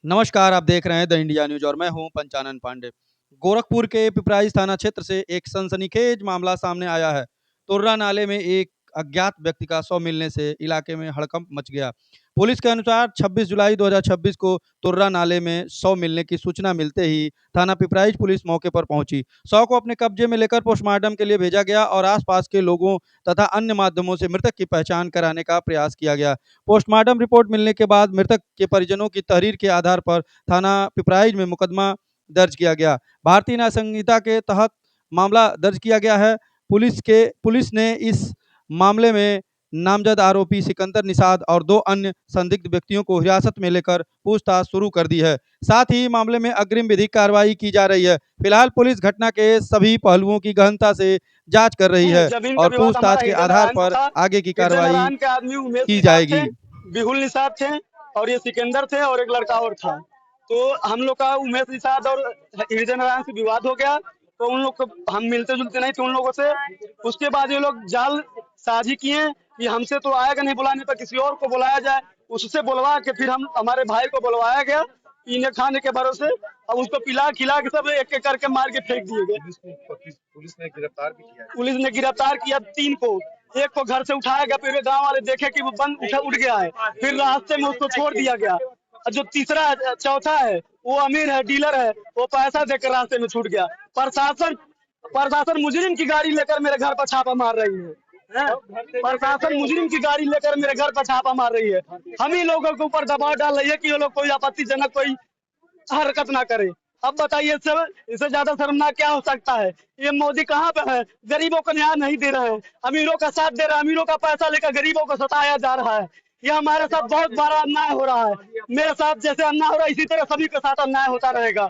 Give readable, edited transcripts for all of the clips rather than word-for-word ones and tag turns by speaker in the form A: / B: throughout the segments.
A: नमस्कार, आप देख रहे हैं द इंडिया न्यूज़ और मैं हूं पंचानन पांडे। गोरखपुर के पिपराइच थाना क्षेत्र से एक सनसनीखेज मामला सामने आया है। तुर्रा नाले में एक अज्ञात व्यक्ति का शव मिलने से इलाके में हड़कंप मच गया। पुलिस के अनुसार 26 जुलाई 2026 को तुर्रा नाले में शव मिलने की सूचना मिलते ही थाना पिपराइच पुलिस मौके पर पहुंची। शव को अपने कब्जे में लेकर पोस्टमार्टम के लिए भेजा गया और आसपास के लोगों तथा अन्य माध्यमों से मृतक की पहचान कराने का प्रयास किया गया। पोस्टमार्टम रिपोर्ट मिलने के बाद मृतक के परिजनों की तहरीर के आधार पर थाना पिपराइच में मुकदमा दर्ज किया गया। भारतीय न्याय संहिता के तहत मामला दर्ज किया गया है। पुलिस ने इस मामले में नामजद आरोपी सिकंदर निषाद और 2 अन्य संदिग्ध व्यक्तियों को हिरासत में लेकर पूछताछ शुरू कर दी है। साथ ही मामले में अग्रिम विधिक कार्रवाई की जा रही है। फिलहाल पुलिस घटना के सभी पहलुओं की गहनता से जांच कर रही है
B: जमीन का
A: और
B: विवाद
A: पूछताछ
B: हमारा
A: के
B: हृदय
A: आधार
B: नारायण को
A: पर
B: था।
A: आगे की
B: हृदय
A: कार्रवाई
B: नारायण के आदमी उमेश
A: की
B: निषाद थे,
A: जाएगी।
B: बिहुल निषाद थे और ये सिकंदर थे और एक लड़का और था। तो हम लोग का उमेश निषाद और हृदय नारायण से विवाद हो गया। तो उन लोग को हम मिलते जुलते नहीं थे उन लोगों से। उसके बाद ये लोग जाल साझी किए कि हमसे तो आएगा नहीं बुलाने पर, किसी और को बुलाया जाए। उससे बुलवा के फिर हम हमारे भाई को बुलवाया गया पीने खाने के भरोसे। अब उसको पिला खिला के सब एक एक करके मार के फेंक दिए गए। पुलिस ने गिरफ्तार भी किया। पुलिस ने गिरफ्तार किया 3 को। एक को घर से उठाया गया, फिर गांव वाले देखे कि वो बंद उठ गया है, फिर रास्ते में उसको छोड़ दिया गया। और जो तीसरा चौथा है वो अमीर है, डीलर है, वो पैसा देकर रास्ते में छूट गया। प्रशासन प्रशासन मुजरिम की गाड़ी लेकर मेरे घर पर छापा मार रही है। प्रशासन मुजरिम की गाड़ी लेकर मेरे घर पर छापा मार रही है। हम ही लोगों के ऊपर दबाव डाल रही है कि ये लोग कोई आपत्तिजनक कोई हरकत ना करे। अब बताइए सर, इससे ज्यादा शर्मनाक क्या हो सकता है? ये मोदी कहाँ पे है? गरीबों को न्याय नहीं दे रहे हैं, अमीरों का साथ दे रहे हैं, अमीरों का पैसा लेकर गरीबों को सताया जा रहा है। ये हमारे साथ बहुत बड़ा अन्याय हो रहा है। मेरे साथ जैसे अन्याय हो रहा है इसी तरह सभी के साथ अन्याय होता रहेगा।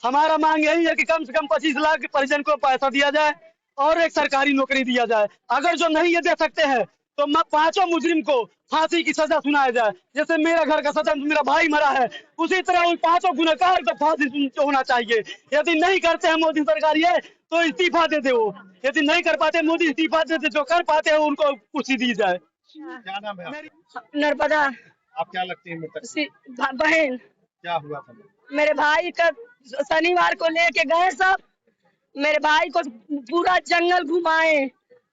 B: हमारा मांग यही है कि कम से कम 25 लाख परिजन को पैसा दिया जाए और एक सरकारी नौकरी दिया जाए। अगर जो नहीं ये दे सकते हैं तो पांचों मुजरिम को फांसी की सजा सुनाया जाए। जैसे मेरा घर का सदन मेरा भाई मरा है, उसी तरह उन पांचों गुनहगार को फांसी होना चाहिए। यदि नहीं करते हैं मोदी सरकार ये, तो इस्तीफा दे दे वो। यदि नहीं कर पाते मोदी, इस्तीफा दे दे। जो कर पाते हैं उनको कुर्सी दी जाए। क्या नाम है आपका?
C: नर्मदा।
B: आप क्या लगती है मृतक?
C: बहन।
B: क्या हुआ था?
C: मेरे भाई का शनिवार को लेके गए सब। मेरे भाई को पूरा जंगल घुमाए।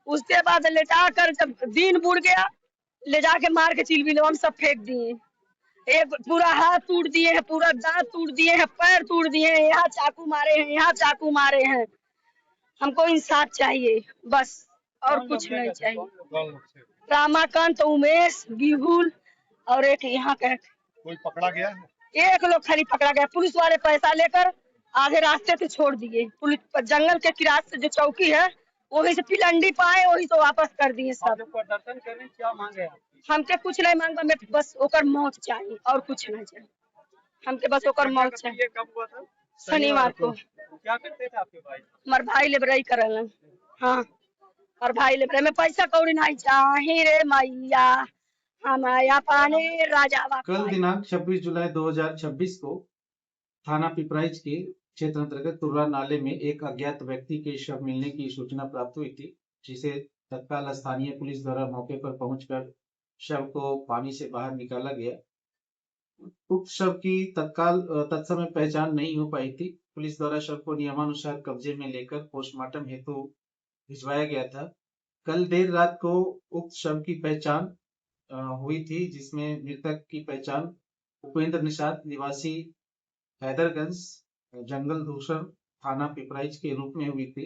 C: उसके बाद ले जाकर जब दिन बुड़ गया, ले जाके मार के चिलबिल हम सब फेंक दिए। एक पूरा हाथ तोड़ दिए हैं, पूरा दांत तोड़ दिए हैं, पैर तोड़ दिए हैं, यहाँ चाकू मारे हैं, यहाँ चाकू मारे हैं। हमको इंसाफ चाहिए बस, और कुछ नहीं चाहिए। रामाकांत, उमेश, बिहुल और एक यहाँ का
B: कोई पकड़ा गया है?
C: एक लोग खाली पकड़ा गया। पुलिस वाले पैसा लेकर आधे रास्ते से छोड़ दिए। पुलिस जंगल के किराए से जो चौकी है वही से पिलंडी पाए, वही से वापस कर दिए सब।
B: प्रदर्शन करने क्या मांगे?
C: हमके कुछ नहीं मांगा, मैं बस ओकर मौत चाहिए और कुछ नहीं चाहिए। हमके बस ओकर मौत चाहिए।
B: कब हुआ था?
C: शनिवार को।
B: क्या करते थे आपके भाई?
C: हमार भाई लेबराई करलन। हाँ, और भाई लेबराई में पैसा कौड़ी नहीं चाहिए रे मैया, हमाया पानी राजा
D: कल दिनांक 26 जुलाई 2026 को थाना पिपराइच के क्षेत्र अंतर्गत तुर्रा नाले में एक अज्ञात व्यक्ति के शव मिलने की सूचना प्राप्त हुई थी, जिसे तत्काल स्थानीय पुलिस द्वारा मौके पर पहुंचकर शव को पानी से बाहर निकाला गया। उक्त शव की तत्समय पहचान नहीं हो पाई थी। पुलिस द्वारा शव को नियमानुसार कब्जे में लेकर पोस्टमार्टम हेतु भिजवाया गया था। कल देर रात को उक्त शव की पहचान हुई थी, जिसमें मृतक की पहचान उपेंद्र निषाद निवासी हैदरगंज जंगल दूसर थाना पिपराइच के रूप में हुई थी।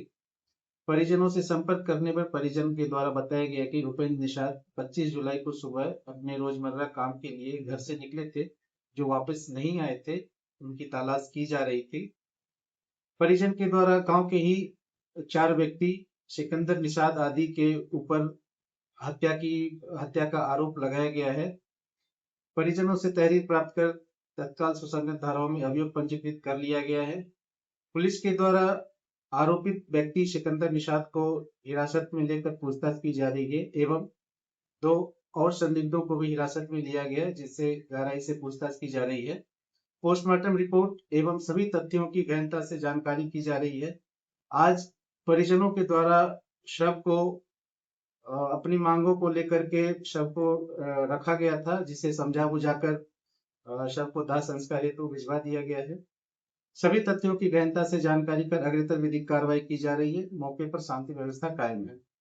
D: परिजनों से संपर्क करने पर परिजन के द्वारा बताया गया कि उपेंद्र निषाद 25 जुलाई को सुबह अपने रोजमर्रा काम के लिए घर से निकले थे, जो वापस नहीं आए थे। उनकी तलाश की जा रही थी। परिजन के द्वारा गांव के ही 4 व्यक्ति सिकंदर निषाद आदि के ऊपर हत्या का आरोप लगाया गया है। परिजनों से तहरीर प्राप्त कर तत्काल सुसंगत धाराओं में अभियोग पंजीकृत कर लिया गया है। पुलिस के द्वारा आरोपित व्यक्ति सिकंदर निषाद को हिरासत में लेकर पूछताछ की जा रही है एवं 2 और संदिग्धों को भी हिरासत में लिया गया है, जिससे गहराई से पूछताछ की जा रही है। पोस्टमार्टम रिपोर्ट एवं सभी तथ्यों की गहनता से जानकारी की जा रही है। आज परिजनों के द्वारा शव को अपनी मांगों को लेकर के शव को रखा गया था, जिसे समझा बुझाकर शव को दाह संस्कार हेतु भिजवा दिया गया है। सभी तथ्यों की गहनता से जानकारी कर अग्रतर विधिक कार्रवाई की जा रही है। मौके पर शांति व्यवस्था कायम है।